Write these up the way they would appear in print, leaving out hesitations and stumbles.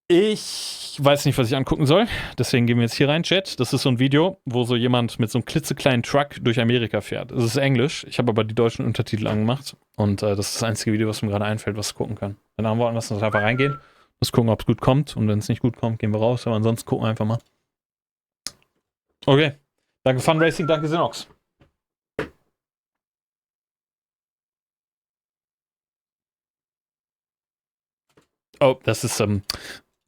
Ich weiß nicht, was ich angucken soll. Deswegen gehen wir jetzt hier rein, Chat. Das ist so ein Video, wo so jemand mit so einem klitzekleinen Truck durch Amerika fährt. Es ist Englisch. Ich habe aber die deutschen Untertitel angemacht. Und das ist das einzige Video, was mir gerade einfällt, was ich gucken kann. Dann haben wir lassen uns einfach reingehen. Muss gucken, ob es gut kommt. Und wenn es nicht gut kommt, gehen wir raus. Aber ansonsten gucken wir einfach mal. Okay. Danke Funracing, danke Sinox. Oh, das ist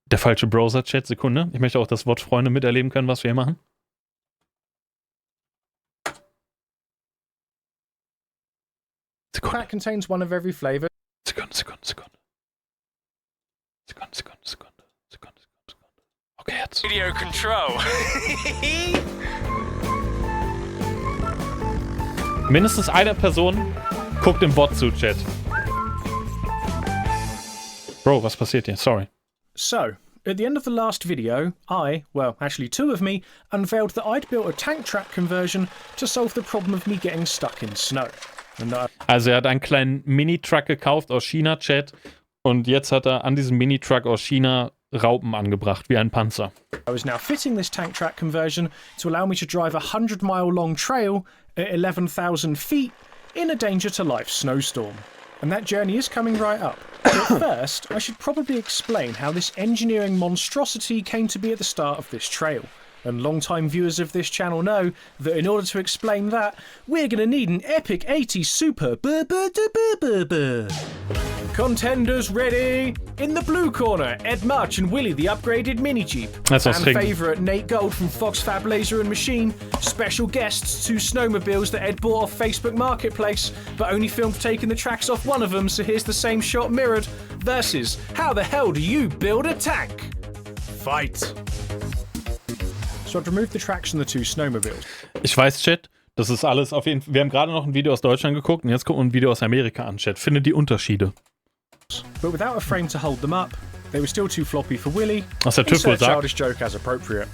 der falsche Browser-Chat. Sekunde. Ich möchte auch das Wort Freunde miterleben können, was wir hier machen. Sekunde. That contains one of every flavor. Sekunde. Okay, jetzt. Video control. Mindestens eine Person guckt im Bot zu, Chat. Bro, was passiert hier? Sorry. So, at the end of the last video, well, actually two of me, unveiled that I'd built a tank track conversion to solve the problem of me getting stuck in snow. Also er hat einen kleinen Mini-Truck gekauft aus China, Chat. Und jetzt hat er an diesem Mini-Truck aus China Raupen angebracht, wie ein Panzer. I was now fitting this tank track conversion to allow me to drive a 100-mile-long trail at 11,000 feet in a danger-to-life snowstorm. And that journey is coming right up. But first, I should probably explain how this engineering monstrosity came to be at the start of this trail. And long-time viewers of this channel know that in order to explain that, we're gonna need an epic 80s super contenders ready! In the blue corner, Ed March and Willie the upgraded mini-jeep. Fan favourite Nate Gold from Fox Fab Laser and Machine. Special guests, 2 snowmobiles that Ed bought off Facebook Marketplace, but only filmed taking the tracks off one of them, so here's the same shot mirrored. Versus, how the hell do you build a tank? Fight! So I've removed the tracks from the 2 snowmobiles. Ich weiß, Chat, das ist alles auf jeden Fall. Wir haben gerade noch ein Video aus Deutschland geguckt und jetzt gucken wir ein Video aus Amerika an, Chat. Finde die Unterschiede. But without a frame to hold them up, they were still too floppy for Willie. Was der TÜV wohl Insert sagt. childish joke as appropriate.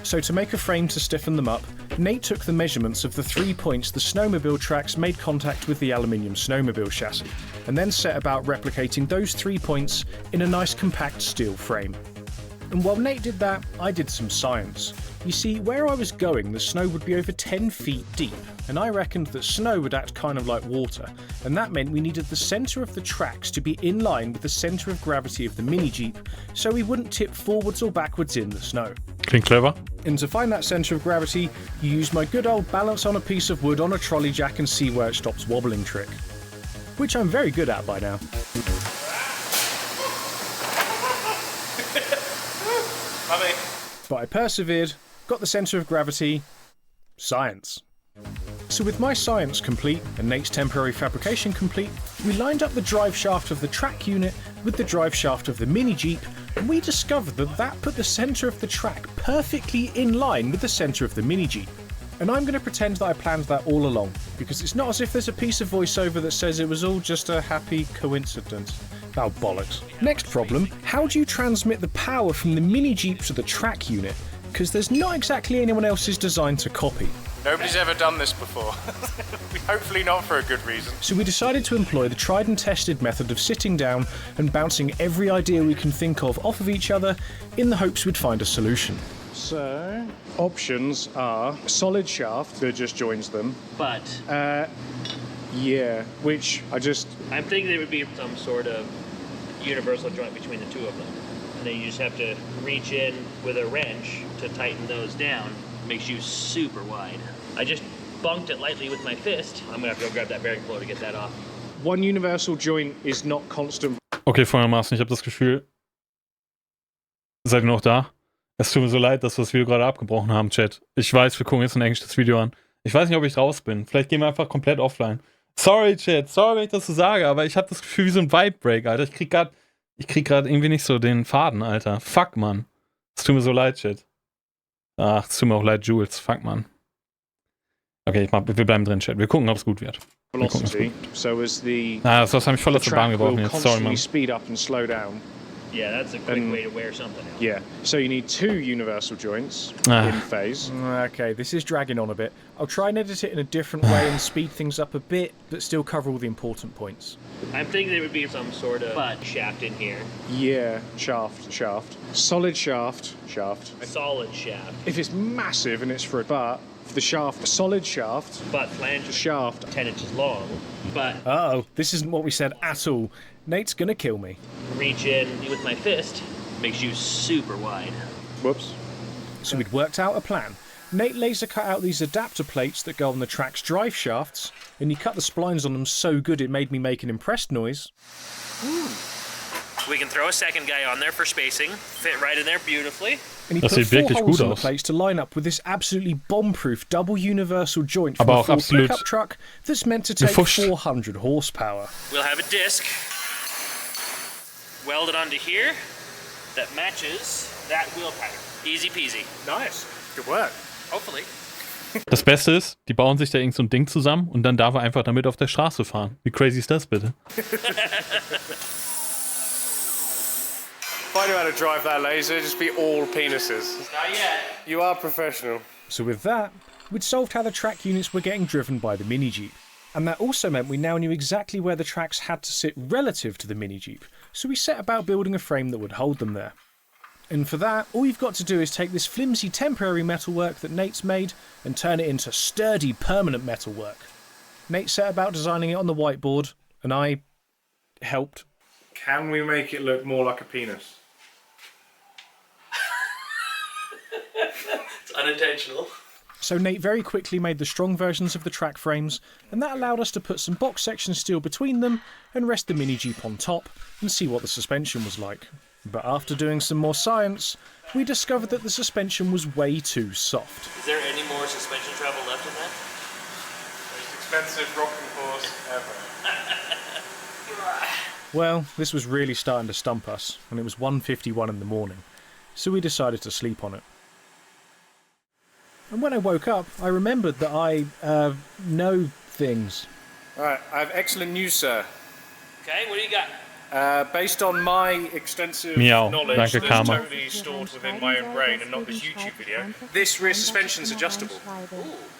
So to make a frame to stiffen them up, Nate took the measurements of the 3 points the snowmobile tracks made contact with the aluminium snowmobile chassis, and then set about replicating those 3 points in a nice compact steel frame. And while Nate did that, I did some science. You see, where I was going, the snow would be over 10 feet deep, and I reckoned that snow would act kind of like water, and that meant we needed the centre of the tracks to be in line with the centre of gravity of the mini-jeep, so we wouldn't tip forwards or backwards in the snow. Klingt clever. And to find that centre of gravity, you use my good old balance on a piece of wood on a trolley jack and see where it stops wobbling trick. Which I'm very good at by now. But I persevered, got the centre of gravity, science. So with my science complete and Nate's temporary fabrication complete, we lined up the drive shaft of the track unit with the drive shaft of the mini-jeep, and we discovered that that put the centre of the track perfectly in line with the centre of the mini-jeep. And I'm going to pretend that I planned that all along, because it's not as if there's a piece of voiceover that says it was all just a happy coincidence. Oh, bollocks. Next problem, how do you transmit the power from the mini-jeep to the track unit? Because there's not exactly anyone else's design to copy. Nobody's ever done this before. Hopefully not for a good reason. So we decided to employ the tried and tested method of sitting down and bouncing every idea we can think of off of each other in the hopes we'd find a solution. So, options are solid shaft that just joins them. But Yeah, which I'm thinking there would be some sort of universal joint between the 2 of them. And then you just have to reach in with a wrench to tighten those down. Makes you super wide. I just bunked it lightly with my fist. I'm gonna have to go grab that bearing puller to get that off. One universal joint is not constant. Okay, folgendermaßen, ich habe das Gefühl, seid ihr noch da? Es tut mir so leid, dass wir das Video gerade abgebrochen haben, Chat. Ich weiß, wir gucken jetzt ein englisches Video an. Ich weiß nicht, ob ich raus bin. Vielleicht gehen wir einfach komplett offline. Sorry, Chat. Sorry, wenn ich das so sage, aber ich habe das Gefühl wie so ein Vibe-Break, Alter. Ich krieg grad irgendwie nicht so den Faden, Alter. Fuck, Mann. Es tut mir so leid, Chat. Ach, es tut mir auch leid, Jules. Fuck, Mann. Okay, wir bleiben drin, Chat. Wir gucken, ob es gut wird. Velocity, so as the das habe ich voll aus der Bahn geworfen jetzt. Sorry, Mann. speed up and slow down. Yeah, that's a quick way to wear something out. Yeah, so you need 2 universal joints Ah. in phase. Okay, this is dragging on a bit. I'll try and edit it in a different way and speed things up a bit, but still cover all the important points. I'm thinking there would be some sort of butt shaft in here. Yeah, shaft. Solid shaft. Solid shaft. If it's massive and it's for a butt, for the shaft, a solid shaft, Butt flange is shaft. 10 inches long. But Uh-oh, this isn't what we said at all. Nate's gonna kill me. reach in with my fist makes you super wide. Whoops. So we'd worked out a plan. Nate laser cut out these adapter plates that go on the track's drive shafts, and he cut the splines on them so good it made me make an impressed noise. We can throw a second guy on there for spacing. Fit right in there beautifully. And he Das put sieht 4 wirklich holes gut in the aus. plates to line up with this absolutely bomb-proof double universal joint from Aber a auch Ford absolut pickup truck that's meant to take gefuscht. 400 horsepower. We'll have a disc welded onto here that matches that wheel pattern. Easy peasy. Nice. Good work. Hopefully. Das Beste ist, die bauen sich da irgend so ein Ding zusammen und dann darf er einfach damit auf der Straße fahren. Wie crazy ist das bitte? If I knew how to drive that laser, it'd just be all penises. Not yet. You are professional. So with that, we'd solved how the track units were getting driven by the Mini Jeep. And that also meant we now knew exactly where the tracks had to sit relative to the Mini Jeep, so we set about building a frame that would hold them there. And for that, all you've got to do is take this flimsy temporary metalwork that Nate's made and turn it into sturdy permanent metalwork. Nate set about designing it on the whiteboard, and I helped. Can we make it look more like a penis? It's unintentional. So Nate very quickly made the strong versions of the track frames, and that allowed us to put some box section steel between them and rest the Mini Jeep on top and see what the suspension was like. But after doing some more science, we discovered that the suspension was way too soft. Is there any more suspension travel left in that? Most expensive rocking horse ever. Well, this was really starting to stump us, and it was 1:51 in the morning, so we decided to sleep on it. And when I woke up, I remembered that I know things. Alright, I have excellent news, sir. Okay, what do you got? Based on my extensive Miau. knowledge Danke, that's Karma. totally stored within my own brain and not this YouTube video, this rear suspension's adjustable.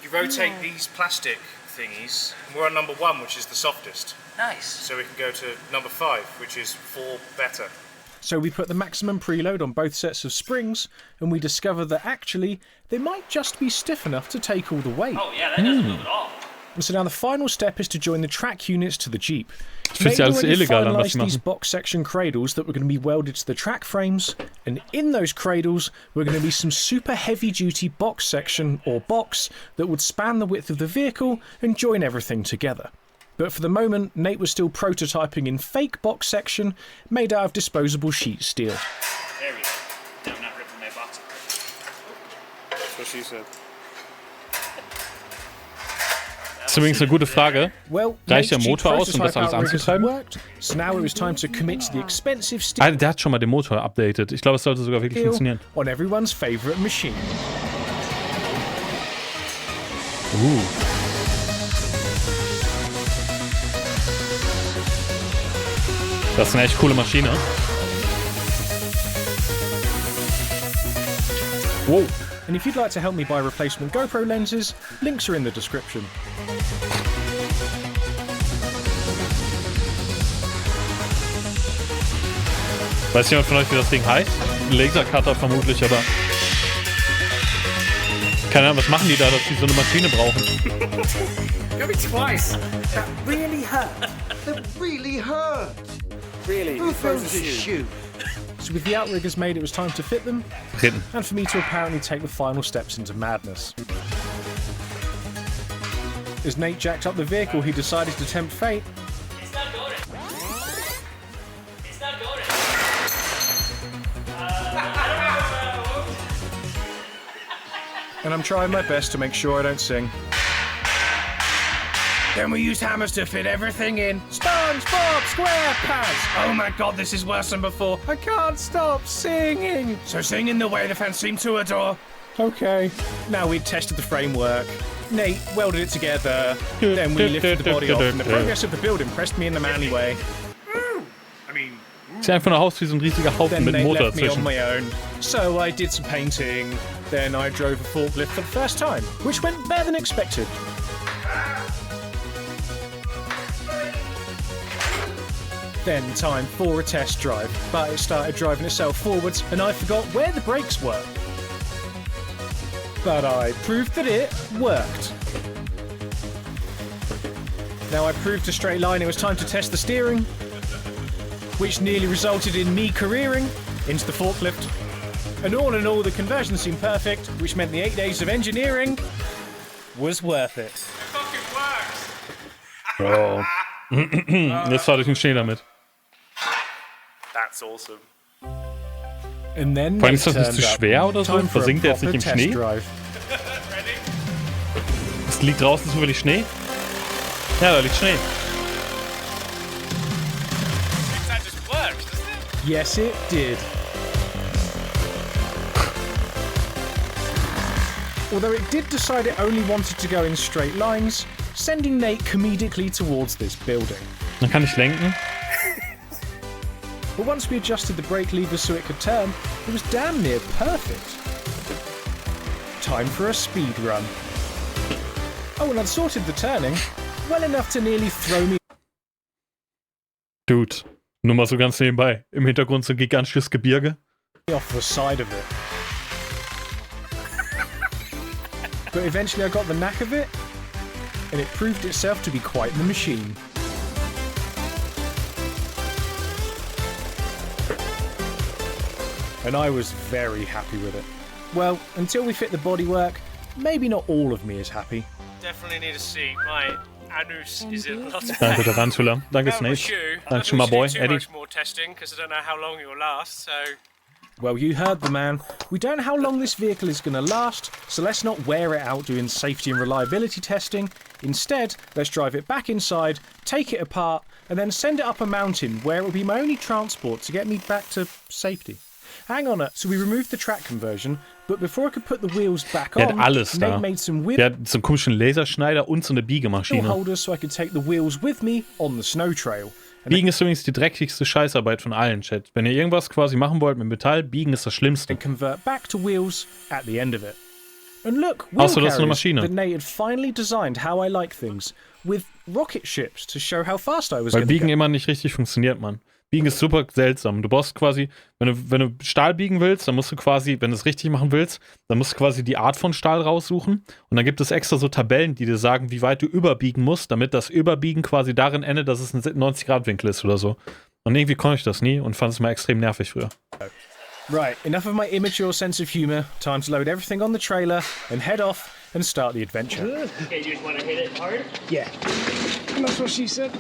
You rotate these plastic thingies, and we're on number 1, which is the softest. Nice. So we can go to number 5, which is 4 better. So we put the maximum preload on both sets of springs, and we discovered that actually they might just be stiff enough to take all the weight. Oh yeah, that doesn't move at all. And so now the final step is to join the track units to the Jeep. Fühlt sich alles already illegal an, was finalised sie these machen. box section cradles that were going to be welded to the track frames, and in those cradles were going to be some super heavy duty box section or box that would span the width of the vehicle and join everything together. But for the moment, Nate was still prototyping in fake box section made out of disposable sheet steel. There we go. Now I'm not ripping my box apart. That's what she said. Das ist übrigens eine gute Frage. Well, Reicht der Nate's Jeep Motor aus, um das prototype alles outriggers had anzutreiben? worked, so now it was time to commit to the expensive steel Der hat schon mal den Motor updated. Ich glaube, es sollte sogar wirklich funktionieren. on everyone's favourite machine. Das ist eine echt coole Maschine. Wow. And if you'd like to help me buy replacement GoPro lenses, links are in the description. Weiß jemand von euch, wie das Ding heißt? Lasercutter vermutlich, aber... Keine Ahnung, was machen die da, dass die so eine Maschine brauchen? Got me twice! That really hurt. That really hurt. Really? Who throws a shoe? So with the outriggers made, it was time to fit them, Treten. and for me to apparently take the final steps into madness. As Nate jacked up the vehicle, he decided to tempt fate. It's not going. It's not going. And I'm trying my best to make sure I don't sing. Then we used hammers to fit everything in. SpongeBob SquarePants! Oh my god, this is worse than before. I can't stop singing. So sing in the way the fans seem to adore. Okay. Now we'd tested the framework. Nate welded it together. Then we lifted the body off, and the progress of the build impressed me in the manly way. I mean, Sieht einfach nur aus wie so ein riesiger Haufen Then mit they Motor left me on dazwischen. my own. So I did some painting. Then I drove a forklift for the first time, which went better than expected. Then time for a test drive, but it started driving itself forwards and I forgot where the brakes were. But I proved that it worked. Now I proved to straight line it was time to test the steering, which nearly resulted in me careering into the forklift. And all in all, the conversion seemed perfect, which meant the 8 days of engineering was worth it. It fucking works! Bro. Jetzt fahre ich den Schnee damit. That's awesome. And then Vor allem ist das nicht turned zu up. schwer oder so? Time for a Versinkt er jetzt nicht im proper Schnee? test drive. Ready? Es liegt draußen zufällig Schnee? Ja, da liegt Schnee. That just works, doesn't it? Yes, it did. Although it did decide it only wanted to go in straight lines, sending Nate comedically towards this building. Dann kann ich lenken. But once we adjusted the brake levers so it could turn, it was damn near perfect. Time for a speed run. Oh, and I'd sorted the turning well enough to nearly throw me Dude, nur mal so ganz nebenbei. Im Hintergrund so ein gigantisches Gebirge. off the side of it. But eventually I got the knack of it, and it proved itself to be quite the machine. And I was very happy with it. Well, until we fit the bodywork, maybe not all of me is happy. Definitely need a seat. My anus is in a lot of Danke, pain. Tarantula. Danke, Found my Snake. shoe. Danke, my boy, Too Eddie. much more testing because I don't know how long it will last. So Well, you heard the man. We don't know how long this vehicle is going to last, so let's not wear it out doing safety and reliability testing. Instead, let's drive it back inside, take it apart, and then send it up a mountain where it will be my only transport to get me back to safety. Hang on, so we removed the track conversion, but before I could put the wheels back Der hat on, alles da. Nate made some Der hat so einen komischen Laserschneider und so eine Biegemaschine. holders so I could take the wheels with me on the snow trail. Biegen ist übrigens die dreckigste Scheißarbeit von allen, Chat. Wenn ihr irgendwas quasi machen wollt mit Metall, biegen ist das Schlimmste. And convert back to wheels at the end of it. And look, Ach so, wheel das ist eine carriers Maschine. that Nate had finally designed how I like things with rocket ships to show how fast I was Weil going to Biegen go. immer nicht richtig funktioniert, Mann. Biegen ist super seltsam. Du brauchst quasi, wenn du Stahl biegen willst, dann musst du quasi, wenn du es richtig machen willst, dann musst du quasi die Art von Stahl raussuchen. Und dann gibt es extra so Tabellen, die dir sagen, wie weit du überbiegen musst, damit das Überbiegen quasi darin endet, dass es ein 90-Grad-Winkel ist oder so. Und irgendwie konnte ich das nie und fand es mal extrem nervig früher. Right, enough of my immature sense of humour. Time to load everything on the trailer and head off and start the adventure. Okay, you just want to hit it hard? Yeah, that's what she said.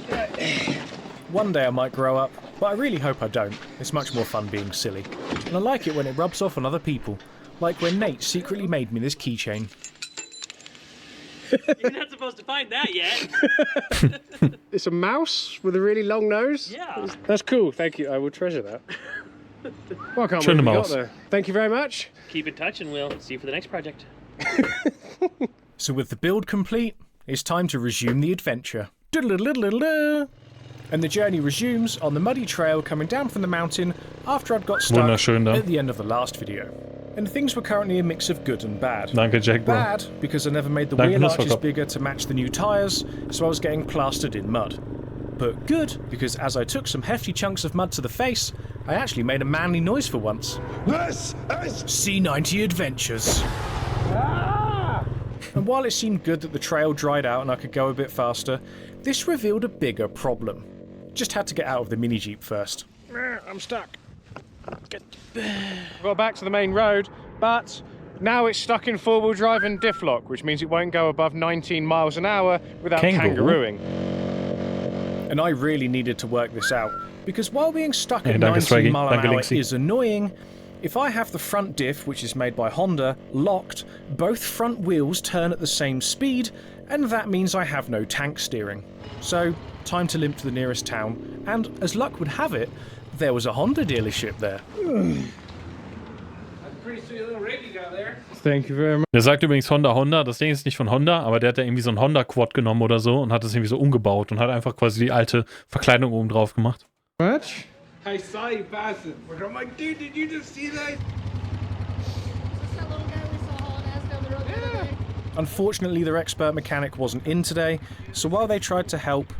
One day I might grow up, but I really hope I don't. It's much more fun being silly. And I like it when it rubs off on other people. Like when Nate secretly made me this keychain. You're not supposed to find that yet. it's a mouse with a really long nose. Yeah. That's cool. Thank you. I will treasure that. Well, I can't Schöne believe we got Maus. there. Thank you very much. Keep in touch and we'll see you for the next project. So with the build complete, it's time to resume the adventure. Doodle-doodle-doodle-doo. And the journey resumes on the muddy trail coming down from the mountain after I'd got stuck Wunderschön da. at the end of the last video. And things were currently a mix of good and bad. Danke, Jack, Bro. Bad because I never made the Danke, wheel arches Nussverkopf. bigger to match the new tyres, so I was getting plastered in mud. But good because as I took some hefty chunks of mud to the face, I actually made a manly noise for once. This is C90adventures. And while it seemed good that the trail dried out and I could go a bit faster, this revealed a bigger problem. Just had to get out of the mini Jeep first. I'm stuck. Got back to the main road, but now it's stuck in four-wheel drive and diff lock, which means it won't go above 19 miles an hour without Kangaroo? kangarooing. And I really needed to work this out, because while being stuck at danke, 19 Swaggy. mile an Danke, hour Linksy. is annoying, if I have the front diff, which is made by Honda, locked, both front wheels turn at the same speed, and that means I have no tank steering. So, time to limp to the nearest town, and as luck would have it, there was a Honda dealership there. Thank you very much. Der sagt übrigens Honda. Das Ding ist nicht von Honda, aber der hat da irgendwie so einen Honda-Quad genommen oder so und hat das irgendwie so umgebaut und hat einfach quasi die alte Verkleidung oben drauf gemacht. Much. I saw you passing. I'm like, dude, did you just see that? Unfortunately, their expert mechanic wasn't in today, so while they tried to help,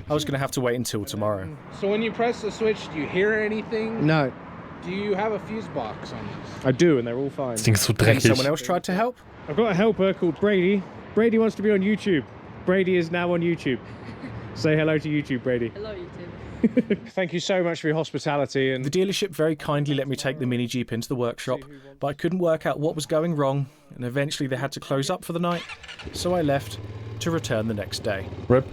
I was going to have to wait until tomorrow. So when you press the switch, do you hear anything? No. Do you have a fuse box on this? I do, and they're all fine. Das Ding ist so And dreckig. someone else tried to help? I've got a helper called Brady. Brady wants to be on YouTube. Brady is now on YouTube. Say hello to YouTube, Brady. Hello, YouTube. Thank you so much for your hospitality. And The dealership very kindly let me take the Mini Jeep into the workshop, but I couldn't work out what was going wrong, and eventually they had to close up for the night, so I left to return the next day. Rip.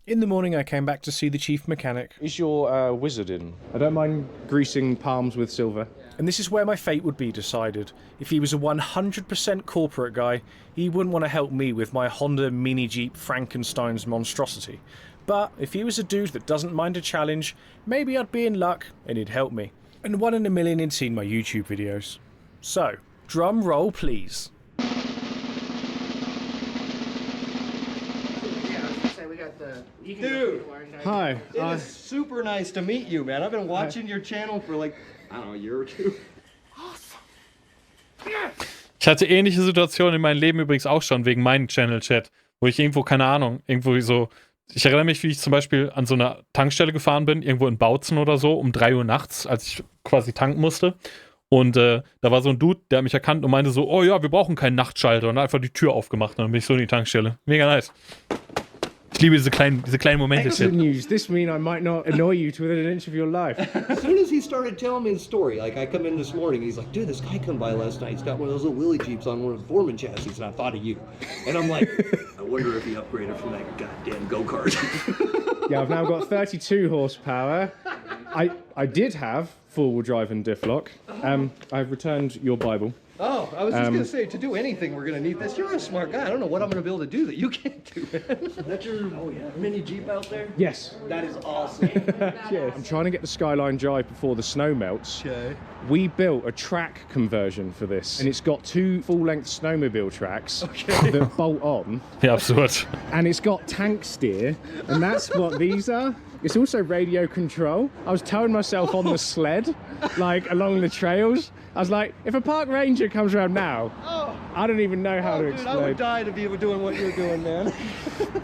In the morning, I came back to see the chief mechanic, is your wizard in? I don't mind greasing palms with silver. and this is where my fate would be decided. If he was a 100% corporate guy, he wouldn't want to help me with my Honda Mini Jeep Frankenstein's monstrosity. But if he was a dude that doesn't mind a challenge, maybe I'd be in luck and he'd help me. And 1 in a million he'd seen my YouTube videos. So, drum roll please. Dude, Hi. it is super nice to meet you, man. I've been watching your channel for like, I don't know, a year or two. Ich hatte ähnliche Situationen in meinem Leben übrigens auch schon wegen meinem Channel-Chat, wo ich irgendwo, keine Ahnung, irgendwo so. Ich erinnere mich, wie ich zum Beispiel an so einer Tankstelle gefahren bin, irgendwo in Bautzen oder so, um 3 Uhr nachts, als ich quasi tanken musste. Und da war so ein Dude, der hat mich erkannt und meinte so, oh ja, wir brauchen keinen Nachtschalter. Und hat einfach die Tür aufgemacht und dann bin ich so in die Tankstelle. Mega nice. Ich liebe diese kleinen Momente. Excellent news. This means I might not annoy you to within an inch of your life. As soon as he started telling me the story, like I come in this morning, he's like, dude, this guy come by last night. He's got one of those little Willy Jeeps on one of the Foreman chassis, and I thought of you. And I'm like, I wonder if he upgraded from that goddamn go-kart. Yeah, I've now got 32 horsepower. I did have four-wheel drive and diff lock. I've returned your Bible. Oh, I was just going to say, to do anything, we're going to need this. You're a smart guy. I don't know what I'm going to be able to do that you can't do, man. Is that your mini Jeep out there? Yes. That is awesome. Cheers. I'm trying to get the Skyline Drive before the snow melts. Okay. We built a track conversion for this, and it's got 2 full-length snowmobile tracks that bolt on. Ja, absurd. And it's got tank steer, and that's what these are. It's also radio control. I was towing myself on the sled, like along the trails. I was like, if a park ranger comes around now, I don't even know how to Dude, explain. I would die to be doing what you're doing, man.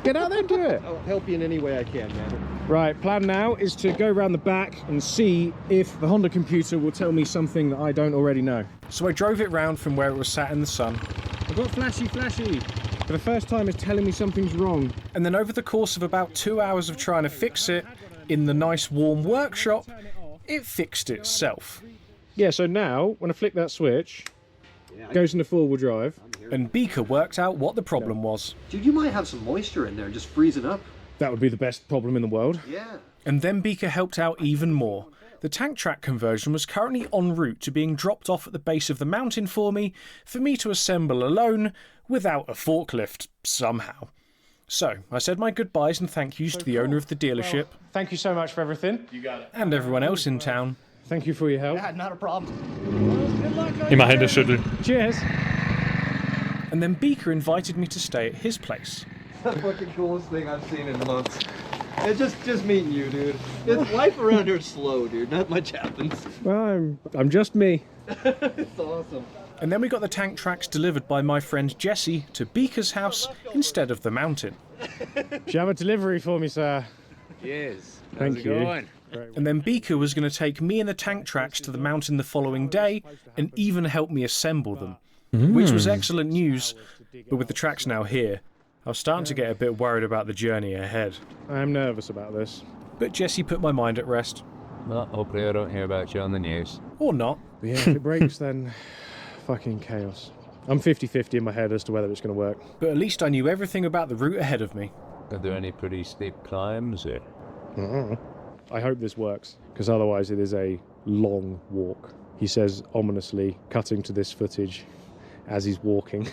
Get out there and do it. I'll help you in any way I can, man. Right, plan now is to go around the back and see if the Honda computer will tell me something that I don't already know. So I drove it round from where it was sat in the sun, I've got flashy. For the first time, it's telling me something's wrong. and then over the course of about 2 hours of trying to fix it, in the nice warm workshop, it fixed itself. Yeah, so now, when I flick that switch, it goes into four-wheel drive. And Beaker worked out what the problem was. Dude, you might have some moisture in there, just freezing up. That would be the best problem in the world. Yeah. And then Beaker helped out even more. The tank track conversion was currently en route to being dropped off at the base of the mountain for me to assemble alone without a forklift, somehow. So, I said my goodbyes and thank yous to the owner of the dealership. Thank you so much for everything. And everyone else in town. Thank you for your help. Yeah, not a problem. Immer Hände schütteln. Cheers. And then Beaker invited me to stay at his place. The fucking coolest thing I've seen in months. It's just meeting you, dude. It's, life around here is slow, dude. Not much happens. Well, I'm just me. It's awesome. And then we got the tank tracks delivered by my friend Jesse to Beaker's house instead of the mountain. Do you have a delivery for me, sir? Yes. Thank you. And then Beaker was going to take me and the tank tracks to the mountain the following day and even help me assemble them. Which was excellent news, but with the tracks now here, I was starting to get a bit worried about the journey ahead. I am nervous about this. But Jesse put my mind at rest. Well, hopefully I don't hear about you on the news. Or not. But yeah, if it breaks, then fucking chaos. I'm 50-50 in my head as to whether it's going to work. But at least I knew everything about the route ahead of me. Are there any pretty steep climbs? Or? I hope this works, because otherwise it is a long walk. He says ominously, cutting to this footage as he's walking.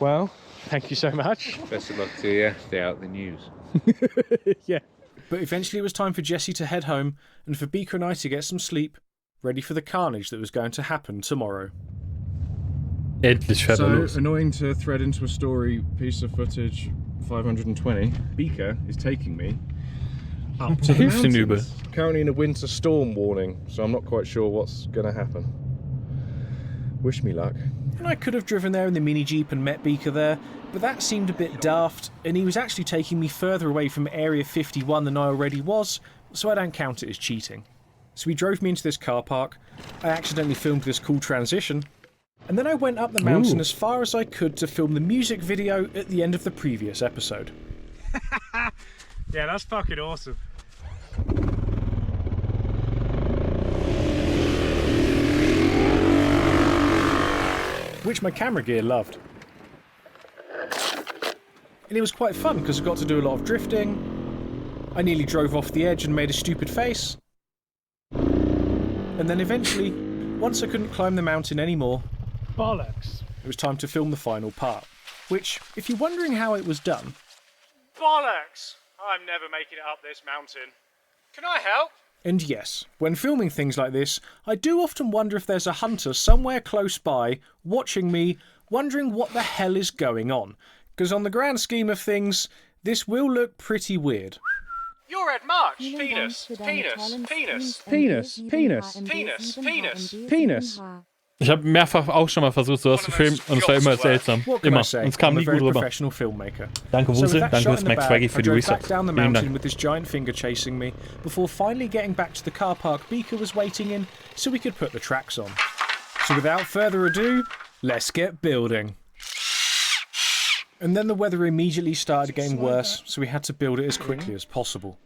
Well, thank you so much. Best of luck to you. Stay out of the news. Yeah. But eventually it was time for Jesse to head home and for Beaker and I to get some sleep, ready for the carnage that was going to happen tomorrow. Endlich fährt er los. Annoying to thread into a story, piece of footage 520. Beaker is taking me up to the Hilft den übel. mountains. Currently in a winter storm warning, so I'm not quite sure what's gonna happen. Wish me luck. And I could have driven there in the mini Jeep and met Beaker there, but that seemed a bit daft, and he was actually taking me further away from Area 51 than I already was, so I don't count it as cheating. So he drove me into this car park, I accidentally filmed this cool transition, and then I went up the mountain as far as I could to film the music video at the end of the previous episode. Yeah, that's fucking awesome. Which my camera gear loved. And it was quite fun because I got to do a lot of drifting. I nearly drove off the edge and made a stupid face. And then eventually, once I couldn't climb the mountain anymore, Bollocks. it was time to film the final part. Which, if you're wondering how it was done, Bollocks! I'm never making it up this mountain. Can I help? and yes, when filming things like this, I do often wonder if there's a hunter somewhere close by, watching me, wondering what the hell is going on. Because on the grand scheme of things, this will look pretty weird. You're Ed March. Penis. Penis. Penis. Penis, penis, Penis. Penis. penis. Ich habe mehrfach auch schon mal versucht, sowas zu filmen und es war immer seltsam. What can Immer. I say? Und es kam I'm a nie very gut rüber. professional filmmaker. Danke So with Wusel, that danke shot in the Max bag, Swaggy I für die drove back Resubs. down the Vielen mountain Dank. with this giant finger chasing me before finally getting back to the car park Beaker was waiting in so we could put the tracks on. So without further ado, let's get building. And then the weather immediately started getting worse, so we had to build it as quickly as possible.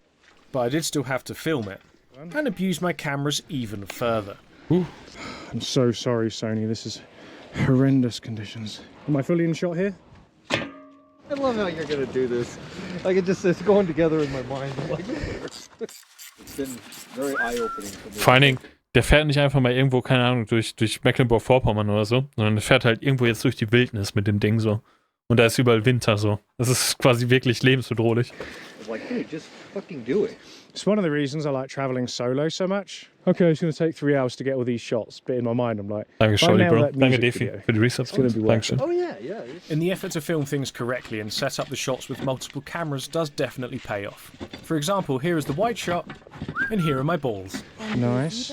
But I did still have to film it, and abuse my cameras even further. I'm so sorry, Sony. This is horrendous conditions. Am I fully in shot here? I love how you're gonna do this. Like it's going together in my mind. Like, it's been very eye-opening for me. Vor allen Dingen, der fährt nicht einfach mal irgendwo, keine Ahnung, durch Mecklenburg-Vorpommern oder so, sondern der fährt halt irgendwo jetzt durch die Wildnis mit dem Ding so. Und da ist überall Winter so. Das ist quasi wirklich lebensbedrohlich. Like, dude, just fucking do it. It's one of the reasons I like traveling solo so much. Okay, it's going to take 3 hours to get all these shots, but in my mind I'm like, Danke, if I Scholli, nail Bro. that Danke, music Defi, video, für die Resubs. gonna be worth Dankeschön. Oh yeah. In the effort to film things correctly and set up the shots with multiple cameras does definitely pay off. For example, here is the wide shot, and here are my balls. Nice.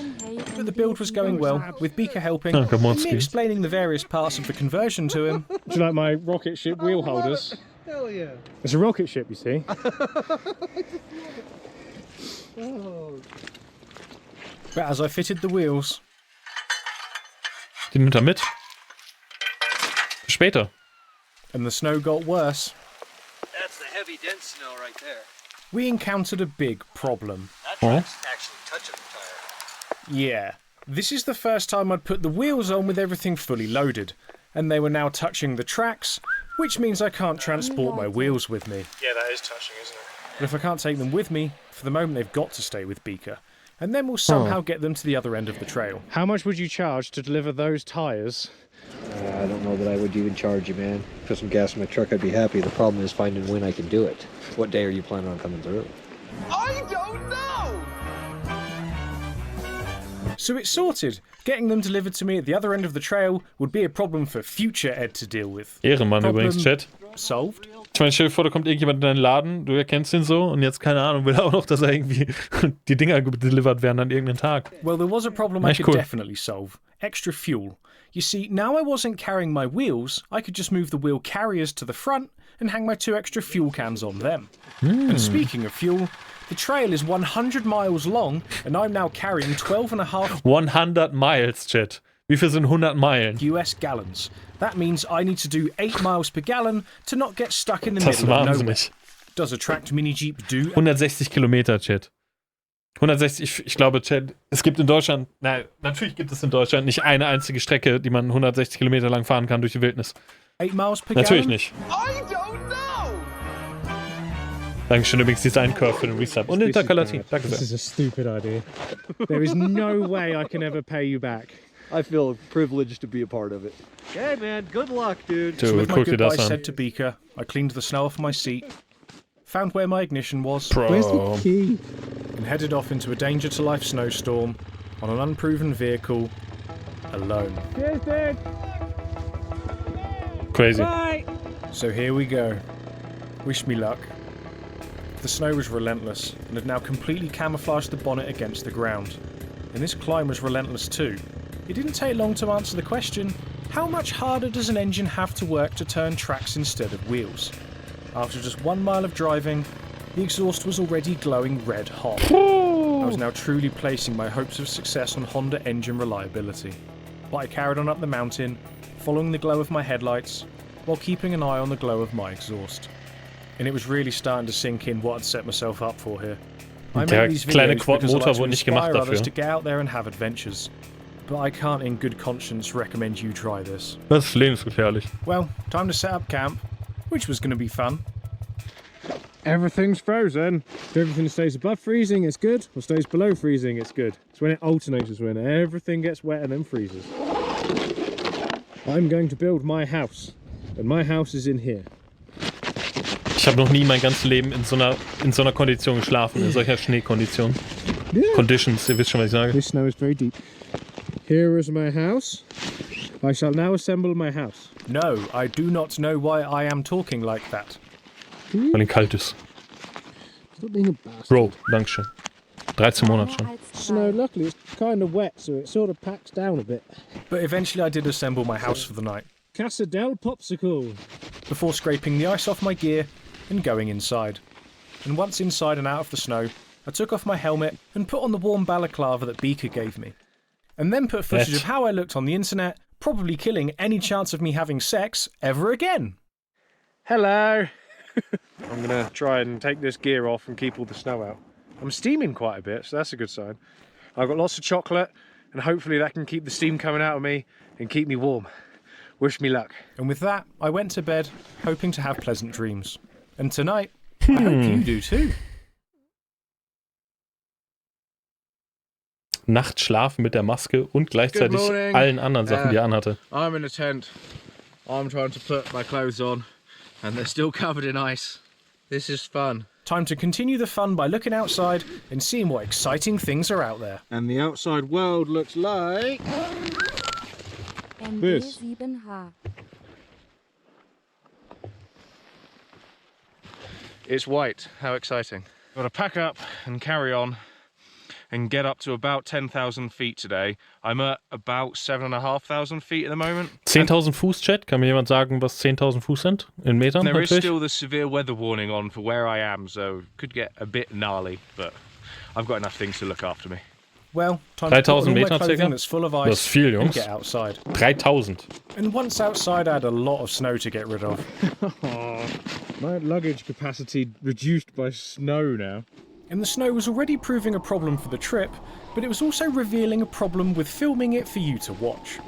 But the build was going well, with Beaker helping, Danke, and me Monski. explaining the various parts of the conversion to him. Do you like my rocket ship wheel holders? Hell yeah. It's a rocket ship, you see. Oh. But as I fitted the wheels, Die nimmt er mit. Später. and the snow got worse, That's the heavy, dense snow right there. we encountered a big problem. That Oh. truck's actually touching the tire. Yeah, this is the first time I'd put the wheels on with everything fully loaded, and they were now touching the tracks, which means I can't transport my wheels with me. Yeah, that is touching, isn't it? But if I can't take them with me, for the moment they've got to stay with Beaker, and then we'll somehow get them to the other end of the trail. How much would you charge to deliver those tyres? I don't know that I would even charge you, man. Put some gas in my truck, I'd be happy. The problem is finding when I can do it. What day are you planning on coming through? I don't know! So it's sorted. Getting them delivered to me at the other end of the trail would be a problem for future Ed to deal with. Ehrenmann Problem übrigens, Chat. solved. Ich meine, stell dir vor, da kommt irgendjemand in deinen Laden, du erkennst ihn so und jetzt, keine Ahnung, will er auch noch, dass er irgendwie die Dinger delivered werden an irgendeinem Tag. Well, there was a problem I Echt could cool. definitely solve. Extra fuel. You see, now I wasn't carrying my wheels, I could just move the wheel carriers to the front and hang my 2 extra fuel cans on them. And speaking of fuel, the trail is 100 miles long and I'm now carrying 12.5 100 Miles, Chat. Wie viel sind 100 Meilen? US gallons. That means I need to do 8 miles per gallon to not get stuck in the Das ist middle of nowhere. wahnsinnig. Does a tracked mini Jeep do? 160 Kilometer, Chat. 160, ich glaube, Chat, es gibt in Deutschland, nein, natürlich gibt es in Deutschland nicht eine einzige Strecke, die man 160 Kilometer lang fahren kann durch die Wildnis. 8 miles per Natürlich gallon? nicht. I don't know! Dankeschön übrigens, Design Curve für den Resub. Und Interkalatin. Danke This sehr. is a stupid idea. There is no way I can ever pay you back. I feel privileged to be a part of it. Hey man, good luck, dude. So Dude, with my guck dir goodbye das an. said to Beaker, I cleaned the snow off my seat, found where my ignition was, Where's Bro. the key? and headed off into a danger-to-life snowstorm on an unproven vehicle, alone. Cheers, dude. Crazy. Bye. So here we go. Wish me luck. The snow was relentless, and had now completely camouflaged the bonnet against the ground. And this climb was relentless too. It didn't take long to answer the question, how much harder does an engine have to work to turn tracks instead of wheels? After just 1 mile of driving, the exhaust was already glowing red hot. I was now truly placing my hopes of success on Honda engine reliability. But I carried on up the mountain, following the glow of my headlights, while keeping an eye on the glow of my exhaust. And it was really starting to sink in what I'd set myself up for here. I Der make these kleine videos because I Quad-Motor like to wurde nicht gemacht inspire others dafür. to get out there and have adventures. But I can't in good conscience recommend you try this. Das ist lebensgefährlich. Well, time to set up camp, which was going to be fun. Everything's frozen. If everything stays above freezing, it's good. Or stays below freezing, it's good. It's when it alternates, is when everything gets wet and then freezes. I'm going to build my house. And my house is in here. Ich habe noch nie mein ganzes Leben in so einer Kondition geschlafen, in solcher Schneekondition. Yeah. Conditions, ihr wisst schon, was ich sage. This snow is very deep. Here is my house. I shall now assemble my house. No, I do not know why I am talking like that. Weil ihn kalt ist. Stop being a bastard. Bro, Dankeschön. 13 Monate schon. Snow, luckily, it's kind of wet, so it sort of packs down a bit. But eventually I did assemble my house for the night, Casa del Popsicle. before scraping the ice off my gear and going inside. And once inside and out of the snow, I took off my helmet and put on the warm balaclava that Beaker gave me. And then put footage of how I looked on the internet, probably killing any chance of me having sex ever again. Hello. I'm going to try and take this gear off and keep all the snow out. I'm steaming quite a bit, so that's a good sign. I've got lots of chocolate, and hopefully that can keep the steam coming out of me and keep me warm. Wish me luck. And with that, I went to bed, hoping to have pleasant dreams. And tonight, I hope you do too. Nachts schlafen mit der Maske und gleichzeitig allen anderen Sachen, die er anhatte. I'm in a tent. I'm trying to put my clothes on, and they're still covered in ice. This is fun. Time to continue the fun by looking outside and seeing what exciting things are out there. And the outside world looks like this. MD7 It's white. How exciting. Got to pack up and carry on and get up to about 10,000 feet today. I'm at about 7,500 feet at the moment. 10.000 Fuß, Chat? Kann mir jemand sagen, was 10.000 Fuß sind? In Metern There is natürlich? still the severe weather warning on for where I am, so could get a bit gnarly, but I've got enough things to look after me. Well, time to put on all 3.000 my Meter clothing circa? that's full of Das ice ist viel, and Jungs. get outside. 3.000. And once outside, I had a lot of snow to get rid of. My luggage capacity reduced by snow now. And the snow was already proving a problem for the trip, but it was also revealing a problem with filming it for you to watch.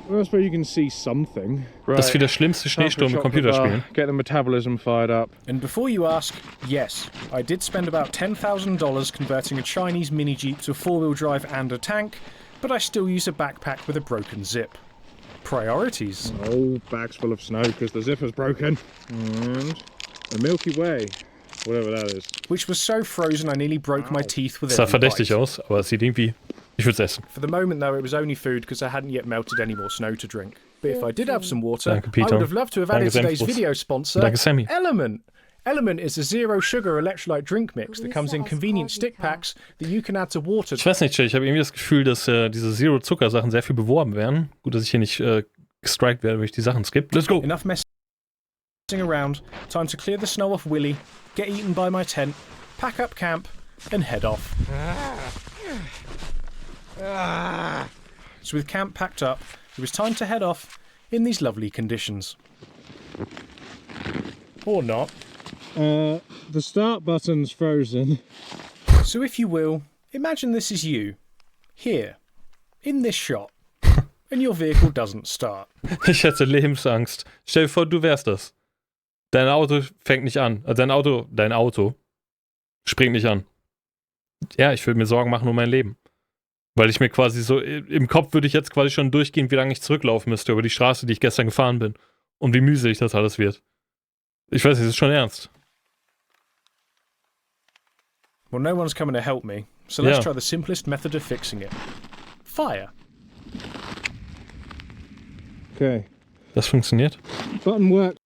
Well, I suppose you can see something. Das ist wie der schlimmste Schneesturm in Computerspielen. Get the metabolism fired up. And before you ask, yes, I did spend about $10,000 converting a Chinese mini Jeep to 4-wheel drive and a tank, but I still use a backpack with a broken zip. Priorities. Oh, bag's full of snow because the zipper's broken. And a Milky Way, whatever that is. Which was so frozen I nearly broke my teeth with Das sah every verdächtig bite. aus, aber es sieht irgendwie... Ich würde es essen. For the moment though, it was only food because I hadn't yet melted any more snow to drink. But if I did have some water, Danke, Peter. I would have loved to have added Danke, today's Senfus. video sponsor, Danke, Sammy. Element. Element is a zero sugar electrolyte drink mix that comes in convenient stick packs that you can add to water. Ich weiß nicht, Jay, ich habe irgendwie das Gefühl, dass diese Zero-Zucker-Sachen sehr viel beworben werden. Gut, dass ich hier nicht gestrikt werde, wenn ich die Sachen skippe. Let's go! Enough messing around, time to clear the snow off Willy, get eaten by my tent, pack up camp, and head off. So with camp packed up, it was time to head off in these lovely conditions. Or not. The start button's frozen. So if you will, imagine this is you, here, in this shot, and your vehicle doesn't start. Ich hätte Lebensangst. Stell dir vor, du wärst das. Dein Auto fängt nicht an. Also dein Auto springt nicht an. Ja, ich würde mir Sorgen machen um mein Leben. Weil ich mir quasi so, im Kopf würde ich jetzt quasi schon durchgehen, wie lange ich zurücklaufen müsste über die Straße, die ich gestern gefahren bin. Und wie mühselig das alles wird. Ich weiß nicht, das ist schon ernst. Well, no one's coming to help me, so let's Yeah. try the simplest method of fixing it. Fire. Okay. Das funktioniert. Button worked.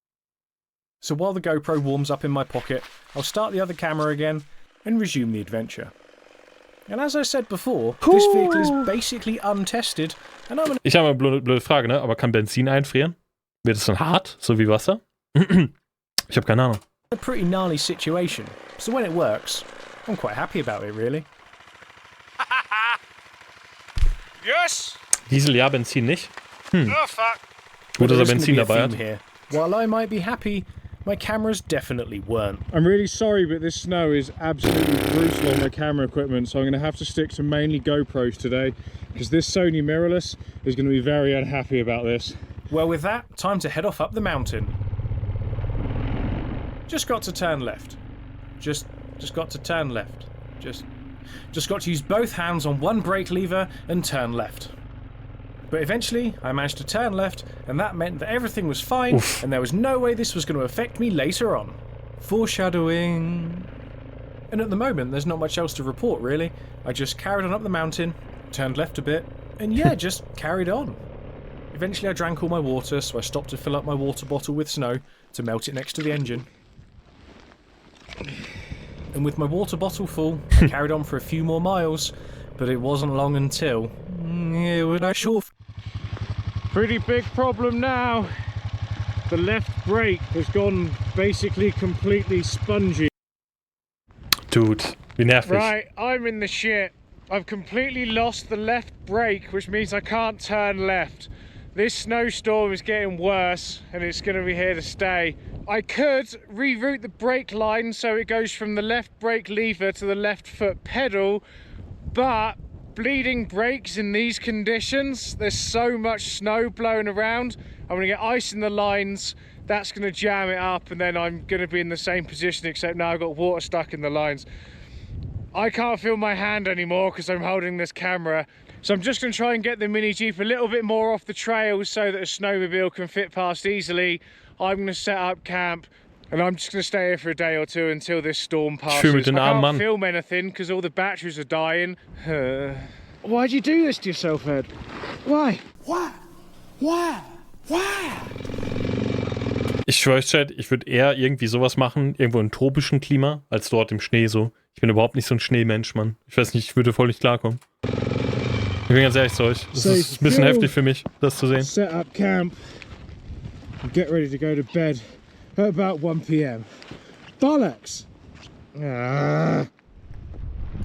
So while the GoPro warms up in my pocket, I'll start the other camera again and resume the adventure. And as I said before, this vehicle is basically untested and I'm Ich habe eine blöde Frage, ne? Aber kann Benzin einfrieren? Wird es dann hart, so wie Wasser? Ich habe keine Ahnung. in a pretty gnarly situation, so when it works, I'm quite happy about it, really. Yes! Diesel ja, Benzin nicht. Oh, fuck. Gut, dass er There is gonna Benzin be a dabei theme hat. here. While I might be happy, my cameras definitely weren't. I'm really sorry, but this snow is absolutely brutal on my camera equipment, so I'm going to have to stick to mainly GoPros today, because this Sony mirrorless is going to be very unhappy about this. Well, with that, time to head off up the mountain. Just got to turn left. Just got to turn left. Just got to use both hands on one brake lever and turn left. But eventually, I managed to turn left, and that meant that everything was fine, and there was no way this was going to affect me later on. Foreshadowing. And at the moment, there's not much else to report, really. I just carried on up the mountain, turned left a bit, and yeah, just carried on. Eventually, I drank all my water, so I stopped to fill up my water bottle with snow to melt it next to the engine. And with my water bottle full, I carried on for a few more miles, but it wasn't long until... Pretty big problem now. The left brake has gone basically completely spongy. Dude, wie nervig. Right, I'm in the shit. I've completely lost the left brake, which means I can't turn left. This snowstorm is getting worse, and it's going to be here to stay. I could reroute the brake line so it goes from the left brake lever to the left foot pedal, but bleeding brakes in these conditions, there's so much snow blowing around, I'm gonna get ice in the lines, that's gonna jam it up, and then I'm gonna be in the same position, except now I've got water stuck in the lines. I can't feel my hand anymore because I'm holding this camera, so I'm just gonna try and get the mini Jeep a little bit more off the trails so that a snowmobile can fit past easily. I'm gonna set up camp, and I'm just gonna stay here for a day or two until this storm passes. I can't film anything because all the batteries are dying. Why'd you do this to yourself, Ed? Why? Ich schwöre euch, Chat, ich würde eher irgendwie sowas machen, irgendwo im tropischen Klima, als dort im Schnee so. Ich bin überhaupt nicht so ein Schneemensch, Mann. Ich weiß nicht, ich würde voll nicht klarkommen. Ich bin ganz ehrlich zu euch. Das ist ein bisschen heftig für mich, das zu sehen. Set up camp and get ready to go to bed at about 1 PM. Bollocks! The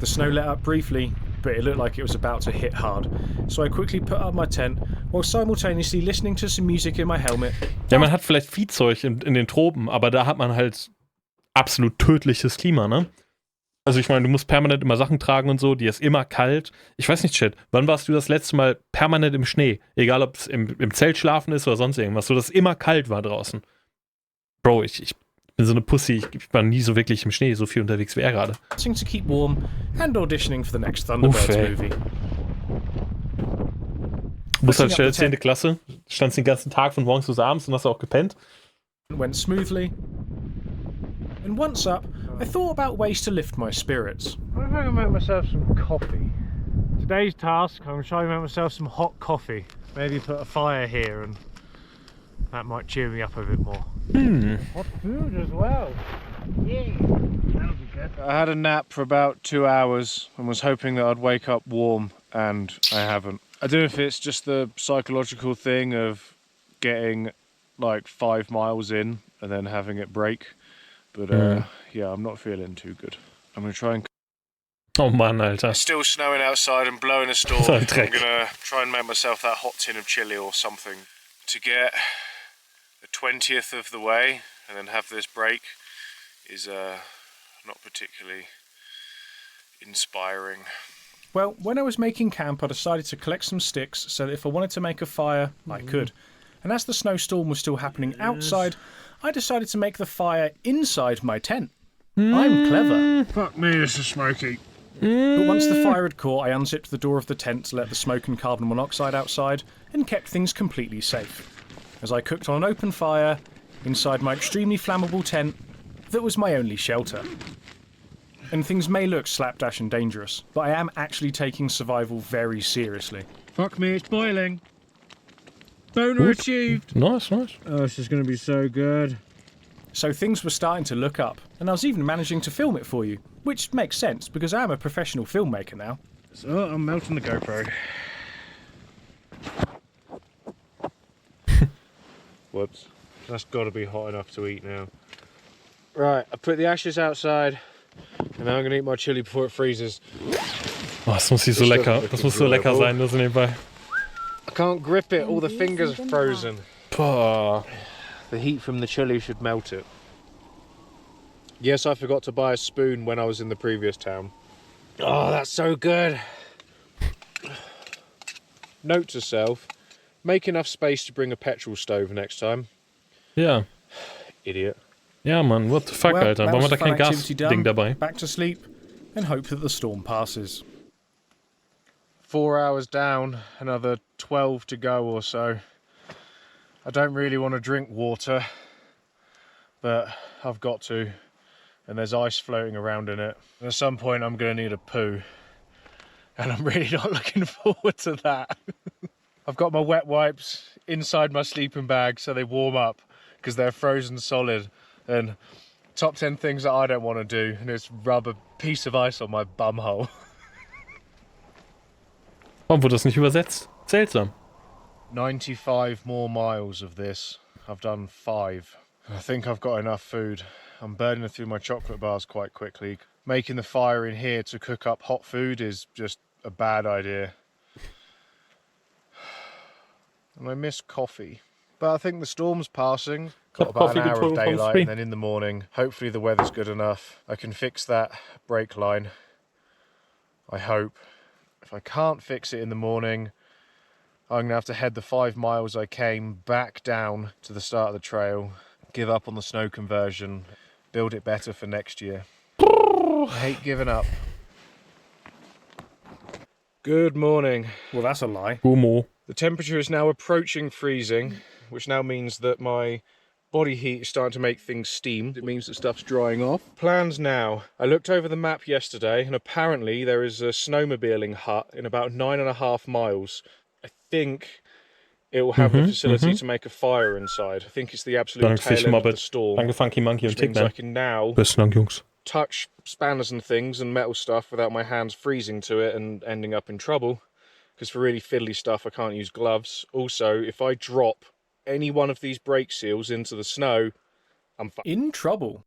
snow let up briefly, but it looked like it was about to hit hard. So I quickly put up my tent, while simultaneously listening to some music in my helmet. Ja, man hat vielleicht Viehzeug in den Tropen, aber da hat man halt absolut tödliches Klima, ne? Also ich meine, du musst permanent immer Sachen tragen und so, die ist immer kalt. Ich weiß nicht, Chat, wann warst du das letzte Mal permanent im Schnee? Egal, ob es im Zelt schlafen ist oder sonst irgendwas, so dass es immer kalt war draußen. Bro, ich bin so eine Pussy, ich war nie so wirklich im Schnee so viel unterwegs wie er gerade. To keep warm and auditioning for the next Thunderbirds movie. Du bist halt schnell 10. Klasse, standst den ganzen Tag von morgens bis abends und hast auch gepennt. Went smoothly. And once up, I thought about ways to lift my spirits. I think I'll make myself some coffee. Today's task, I'm trying to make myself some hot coffee. Maybe put a fire here, and that might cheer me up a bit more. Hot food as well. Yeah, that'll be good. I had a nap for about 2 hours and was hoping that I'd wake up warm, and I haven't. I don't know if it's just the psychological thing of getting like 5 miles in and then having it break, but yeah, I'm not feeling too good. I'm gonna try and... Oh Mann, Alter. It's still snowing outside and blowing a storm. I'm gonna try and make myself that hot tin of chili or something to get a 20th of the way and then have this break is not particularly inspiring. Well, when I was making camp, I decided to collect some sticks so that if I wanted to make a fire, I could. And as the snowstorm was still happening outside, I decided to make the fire inside my tent. I'm clever. Fuck me, this is smoky. But once the fire had caught, I unzipped the door of the tent to let the smoke and carbon monoxide outside and kept things completely safe. As I cooked on an open fire inside my extremely flammable tent that was my only shelter. And things may look slapdash and dangerous, but I am actually taking survival very seriously. Fuck me, it's boiling. Boner achieved. Nice. Oh, this is going to be so good. So things were starting to look up, and I was even managing to film it for you, which makes sense because I am a professional filmmaker now. So I'm melting the GoPro. Whoops. That's got to be hot enough to eat now. Right, I put the ashes outside, and now I'm going to eat my chili before it freezes. Oh, das muss nicht so lecker. Das muss so lecker sein, das nebenbei. I can't grip it, all the fingers are frozen. Boah. The heat from the chili should melt it. Yes, I forgot to buy a spoon when I was in the previous town. Oh, that's so good. Note to self, make enough space to bring a petrol stove next time. Ja. Idiot. Ja, Mann, what the fuck, Alter. Warum hat er kein Gas-Ding dabei? Back to sleep and hope that the storm passes. 4 hours down, another 12 to go or so. I don't really want to drink water, but I've got to, and there's ice floating around in it. And at some point I'm going to need a poo, and I'm really not looking forward to that. I've got my wet wipes inside my sleeping bag so they warm up, because they're frozen solid. And top 10 things that I don't want to do, and it's rub a piece of ice on my bumhole. Warum wurde das nicht übersetzt? Seltsam. 95 more miles of this. I've done 5. I think I've got enough food. I'm burning through my chocolate bars quite quickly. Making the fire in here to cook up hot food is just a bad idea. And I miss coffee. But I think the storm's passing. Got about an hour of daylight, and then in the morning, hopefully the weather's good enough. I can fix that brake line. I hope. If I can't fix it in the morning, I'm gonna have to head the 5 miles I came back down to the start of the trail, give up on the snow conversion, build it better for next year. I hate giving up. Good morning. Well, that's a lie. Homo. The temperature is now approaching freezing, which now means that my body heat is starting to make things steam. It means that stuff's drying off. Plans now. I looked over the map yesterday, and apparently there is a snowmobiling hut in about 9.5 miles. I think it will have the facility to make a fire inside. I think it's the absolute tail end of the storm. Danke, Funky Monkey und Which means I Tickman. can now Besten Dank, Jungs. touch spanners and things and metal stuff without my hands freezing to it and ending up in trouble. Because for really fiddly stuff, I can't use gloves. Also, if I drop any one of these brake seals into the snow, I'm in trouble.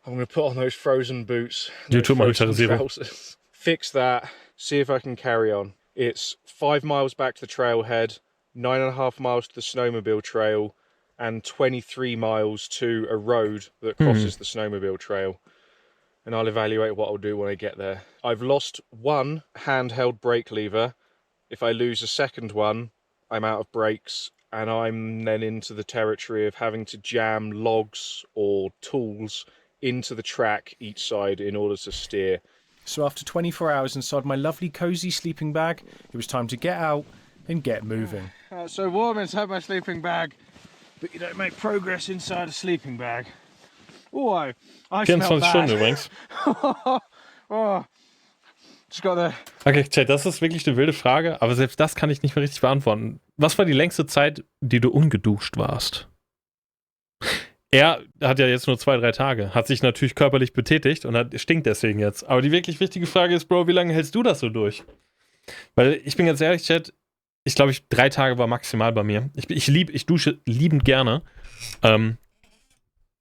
I'm going to put on those frozen boots. YouTube frozen monetarisierung. trousers. Fix that. See if I can carry on. It's 5 miles back to the trailhead, 9.5 miles to the snowmobile trail, and 23 miles to a road that crosses the snowmobile trail. And I'll evaluate what I'll do when I get there. I've lost one handheld brake lever. If I lose a second one, I'm out of brakes, and I'm then into the territory of having to jam logs or tools into the track each side in order to steer. So after 24 hours inside my lovely cosy sleeping bag, it was time to get out and get moving. It's so warm inside my sleeping bag, but you don't make progress inside a sleeping bag. Oh, I smell 24 bad. Stunden übrigens. Oh, just got the... Okay, Chat, das ist wirklich eine wilde Frage, aber selbst das kann ich nicht mehr richtig beantworten. Was war die längste Zeit, die du ungeduscht warst? Er hat ja jetzt nur 2-3 Tage, hat sich natürlich körperlich betätigt und stinkt deswegen jetzt. Aber die wirklich wichtige Frage ist, Bro, wie lange hältst du das so durch? Weil ich bin ganz ehrlich, Chat, ich glaube, 3 Tage war maximal bei mir. Ich dusche liebend gerne.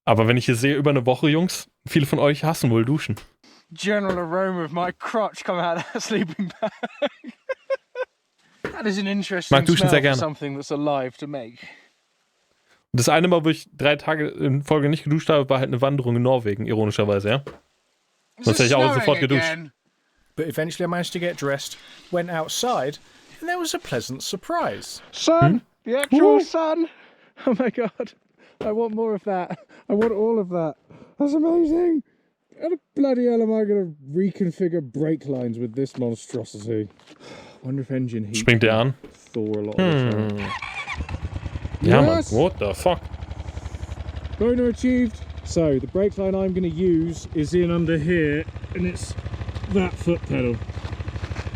Aber wenn ich hier sehe, über eine Woche, Jungs, viele von euch hassen wohl Duschen. General aroma of my crotch coming out of that sleeping bag. That is an interesting smell for something that's alive to make. Das eine Mal, wo ich 3 Tage in Folge nicht geduscht habe, war halt eine Wanderung in Norwegen, ironischerweise, ja. Sonst hätte ich auch sofort geduscht. But eventually I managed to get dressed, went outside, and there was a pleasant surprise. Sun! The actual sun! Oh my god. I want more of that. I want all of that. That's amazing. How the bloody hell am I going to reconfigure brake lines with this monstrosity? I wonder if engine heat Springt der an? thaw a lot of the time. Ja, Yes! Mann. What the fuck? Boner achieved. So the brake line I'm going to use is in under here, and it's that foot pedal.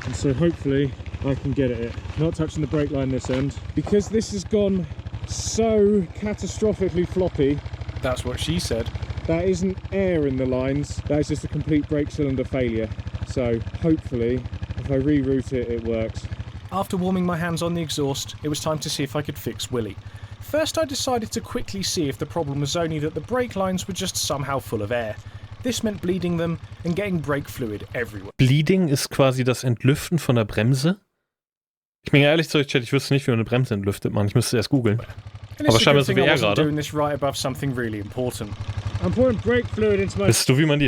And so hopefully I can get at it. Not touching the brake line this end. Because this has gone so catastrophically floppy, That's what she said. That isn't air in the lines, that is just a complete brake cylinder failure. So hopefully, if I reroute it, it works. After warming my hands on the exhaust, it was time to see if I could fix Willie. First I decided to quickly see if the problem was only that the brake lines were just somehow full of air. This meant bleeding them and getting brake fluid everywhere. Bleeding ist quasi das Entlüften von der Bremse? Ich bin ehrlich zu euch, Chat, ich wüsste nicht, wie man eine Bremse entlüftet, Mann. Ich müsste es erst googeln. Aber scheinbar so wie er gerade. I'm pouring brake fluid into my... Wisst du, wie man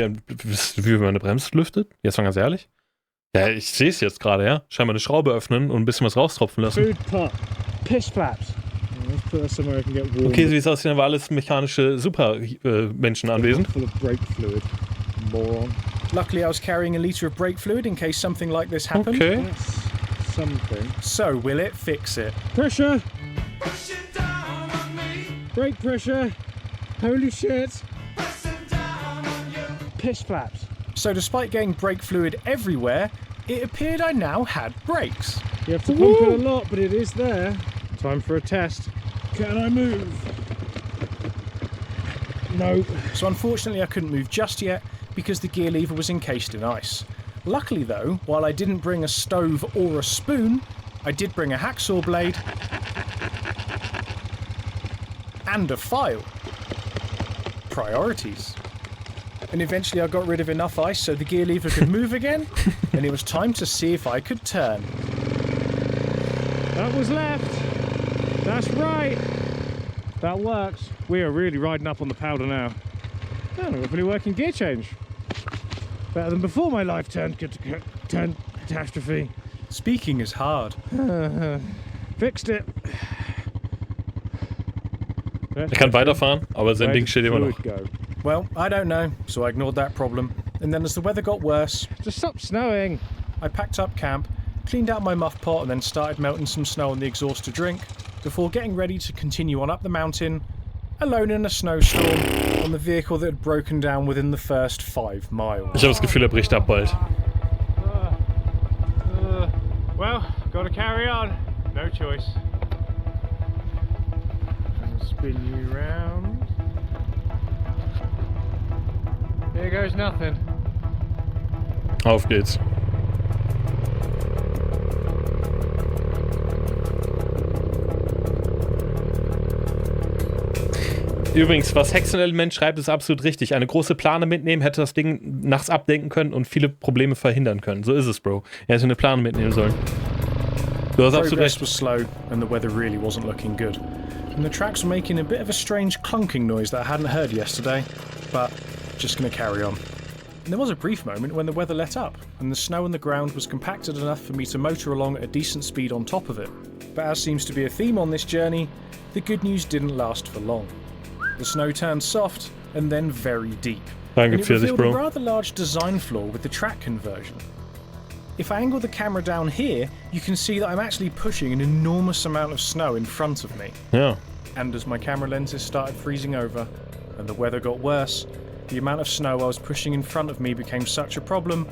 eine Bremse lüftet? Jetzt mal ganz ehrlich. Ja, ich sehe es jetzt gerade, ja. Scheinbar eine Schraube öffnen und ein bisschen was raustropfen lassen. Food pot. Piss flaps. Let's put that somewhere I can get warm. Okay, so wie es aussieht, war alles mechanische Super-Menschen anwesend. Full of brake fluid. Moron. Luckily, I was carrying a litre of brake fluid in case something like this happened. Okay. That's something. So, will it fix it? Pressure! Brake pressure! Holy shit! Piss flaps. So despite getting brake fluid everywhere, it appeared I now had brakes. You have to pump it a lot, but it is there. Time for a test. Can I move? No. So unfortunately I couldn't move just yet because the gear lever was encased in ice. Luckily though, while I didn't bring a stove or a spoon, I did bring a hacksaw blade and a file. Priorities. And eventually I got rid of enough ice so the gear lever could move again, and it was time to see if I could turn. That was left. That's right. That works. We are really riding up on the powder now. Oh, I've got a fully working gear change. Better than before my life turned catastrophe. Speaking is hard. Fixed it. Er kann weiterfahren, aber sein Ding steht immer noch. Well, I don't know, so I ignored that problem. And then as the weather got worse... Just stop snowing! I packed up camp, cleaned out my muff pot and then started melting some snow on the exhaust to drink, before getting ready to continue on up the mountain, alone in a snowstorm, on the vehicle that had broken down within the first 5 miles. Ich habe das Gefühl, er bricht ab bald. Well, gotta carry on. No choice. Spin you round. Here goes nothing. Auf geht's. Übrigens, was Hexenelement schreibt, ist absolut richtig. Eine große Plane mitnehmen, hätte das Ding nachts abdenken können und viele Probleme verhindern können. So ist es, Bro. Er hätte eine Plane mitnehmen sollen. Du hast absolut recht. Progress was slow and the weather really wasn't looking good. And the tracks were making a bit of a strange clunking noise that I hadn't heard yesterday, but just gonna carry on. And there was a brief moment when the weather let up, and the snow on the ground was compacted enough for me to motor along at a decent speed on top of it. But as seems to be a theme on this journey, the good news didn't last for long. The snow turned soft, and then very deep. And it revealed a rather large design flaw with the track conversion. If I angle the camera down here, you can see that I'm actually pushing an enormous amount of snow in front of me. Yeah. And as my camera lenses started freezing over, and the weather got worse, the amount of snow I was pushing in front of me became such a problem,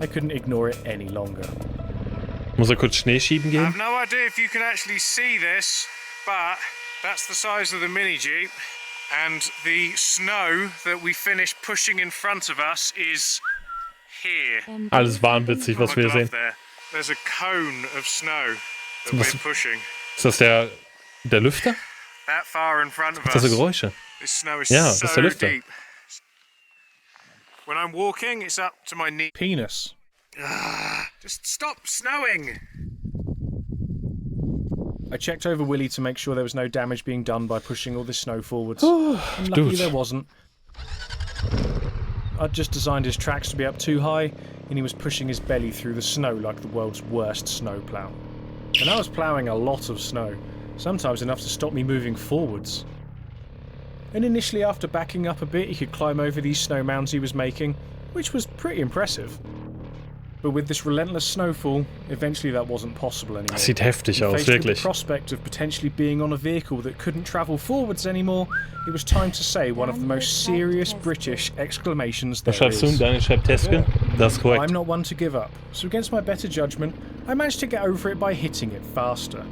I couldn't ignore it any longer. Muss kurz Schnee schieben gehen? I have no idea if you can actually see this, but that's the size of the mini Jeep, and the snow that we finished pushing in front of us is here. Alles wahnwitzig, was wir sehen. There's a cone of snow that we're pushing. Ist das der Lüfter? That far in front of us. Das sind Geräusche. This snow is Ja, das ist der Lüfter. deep. When I'm walking, it's up to my knee. Penis. Just stop snowing! I checked over Willie to make sure there was no damage being done by pushing all this snow forwards. And luckily there wasn't. I'd just designed his tracks to be up too high, and he was pushing his belly through the snow like the world's worst snowplow. And I was ploughing a lot of snow, sometimes enough to stop me moving forwards. And initially, after backing up a bit, he could climb over these snow mounds he was making, which was pretty impressive. But with this relentless snowfall, eventually that wasn't possible anymore. Das sieht heftig aus, Faced with wirklich. the prospect of potentially being on a vehicle that couldn't travel forwards anymore, it was time to say one of the most serious British exclamations there Was schreibst du? is. Daniel schreibt Tesken? Das ist korrekt. I'm not one to give up, so against my better judgment, I managed to get over it by hitting it faster.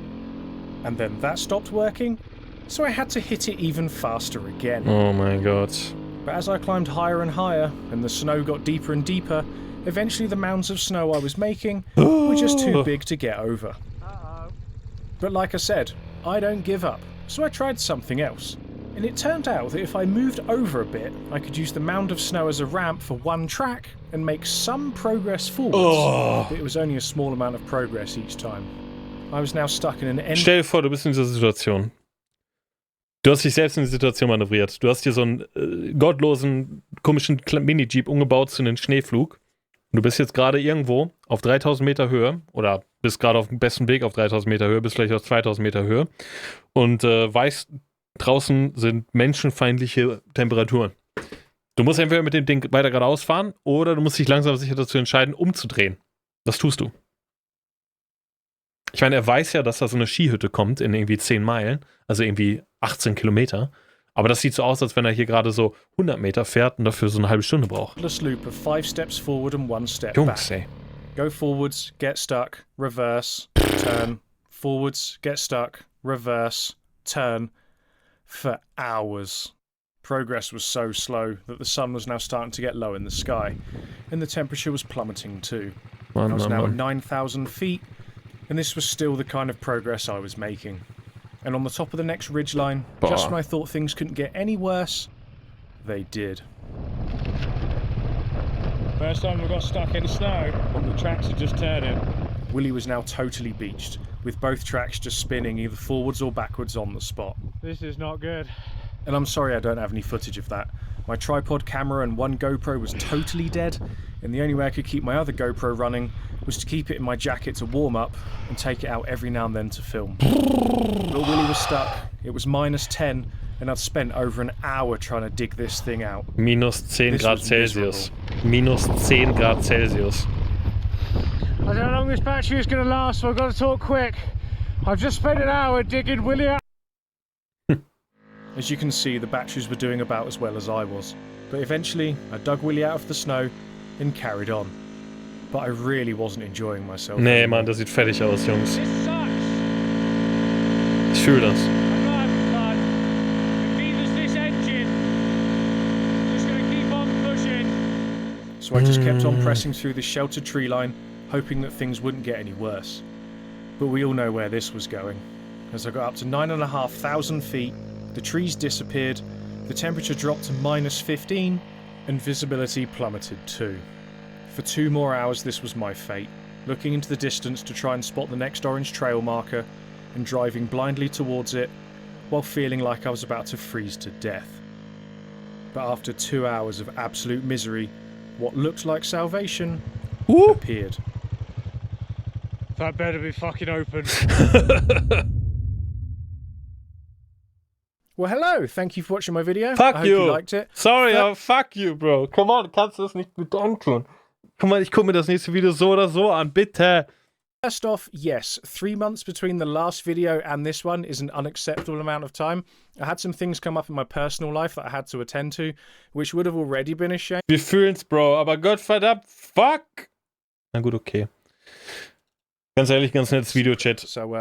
And then that stopped working, so I had to hit it even faster again. Oh my god. But as I climbed higher and higher, and the snow got deeper and deeper, eventually the mounds of snow I was making were just too big to get over. But like I said, I don't give up, so I tried something else. And it turned out that if I moved over a bit, I could use the mound of snow as a ramp for one track and make some progress forwards. But it was only a small amount of progress each time. I was now stuck in an end. Stell dir vor, du bist in dieser Situation. Du hast dich selbst in die Situation manövriert. Du hast hier so einen gottlosen, komischen Mini-Jeep umgebaut zu einem Schneeflug. Und du bist jetzt gerade irgendwo auf 3000 Meter Höhe oder bist gerade auf dem besten Weg auf 3000 Meter Höhe, bist vielleicht auf 2000 Meter Höhe und weißt, draußen sind menschenfeindliche Temperaturen. Du musst entweder mit dem Ding weiter geradeaus fahren oder du musst dich langsam sicher dazu entscheiden, umzudrehen. Was tust du? Ich meine, er weiß ja, dass da so eine Skihütte kommt in irgendwie 10 Meilen, also irgendwie 18 Kilometer. Aber das sieht so aus, als wenn er hier gerade so 100 Meter fährt und dafür so eine halbe Stunde braucht. Loop of 5 steps forward and 1 step Jungs, back. ey. Go forwards, get stuck, reverse, turn, forwards, get stuck, reverse, turn, for hours. Progress was so slow that the sun was now starting to get low in the sky, and the temperature was plummeting too. I was now at 9,000 feet, and this was still the kind of progress I was making. And on the top of the next ridgeline, just when I thought things couldn't get any worse, they did. First time we got stuck in snow, the tracks are just turning. Willie was now totally beached, with both tracks just spinning either forwards or backwards on the spot. This is not good. And I'm sorry I don't have any footage of that. My tripod camera and one GoPro was totally dead, and the only way I could keep my other GoPro running was to keep it in my jacket to warm up and take it out every now and then to film. But Willie was stuck. It was -10, and I'd spent over an hour trying to dig this thing out. Minus 10 Grad Celsius. Minus 10 Grad Celsius. I don't know how long this battery is going to last, so I've got to talk quick. I've just spent an hour digging Willie out. As you can see, the batteries were doing about as well as I was. But eventually, I dug Willie out of the snow and carried on. But I really wasn't enjoying myself. Nee, Mann, das sieht fertig aus, Jungs. This sucks. Ich fühle das. I'm not having fun. If neither's this engine, I'm just going to keep on pushing. So I just kept on pressing through this sheltered tree line, hoping that things wouldn't get any worse. But we all know where this was going. As I got up to 9,500 feet, the trees disappeared, the temperature dropped to -15, and visibility plummeted too. For 2 more hours this was my fate, looking into the distance to try and spot the next orange trail marker, and driving blindly towards it, while feeling like I was about to freeze to death. But after 2 hours of absolute misery, what looked like salvation appeared. That better be fucking open. Well, hello, thank you for watching my video. Fuck I hope you. you liked it. Sorry, aber fuck you, bro. Come on, kannst du das nicht gut antun. Guck mal, ich gucke mir das nächste Video so oder so an, bitte. First off, yes, 3 months between the last video and this one is an unacceptable amount of time. I had some things come up in my personal life that I had to attend to, which would have already been a shame. Wir fühlen's, Bro, aber Gottverdammt, fuck. Na gut, okay. Ganz ehrlich, ganz nettes Video, Chat. So,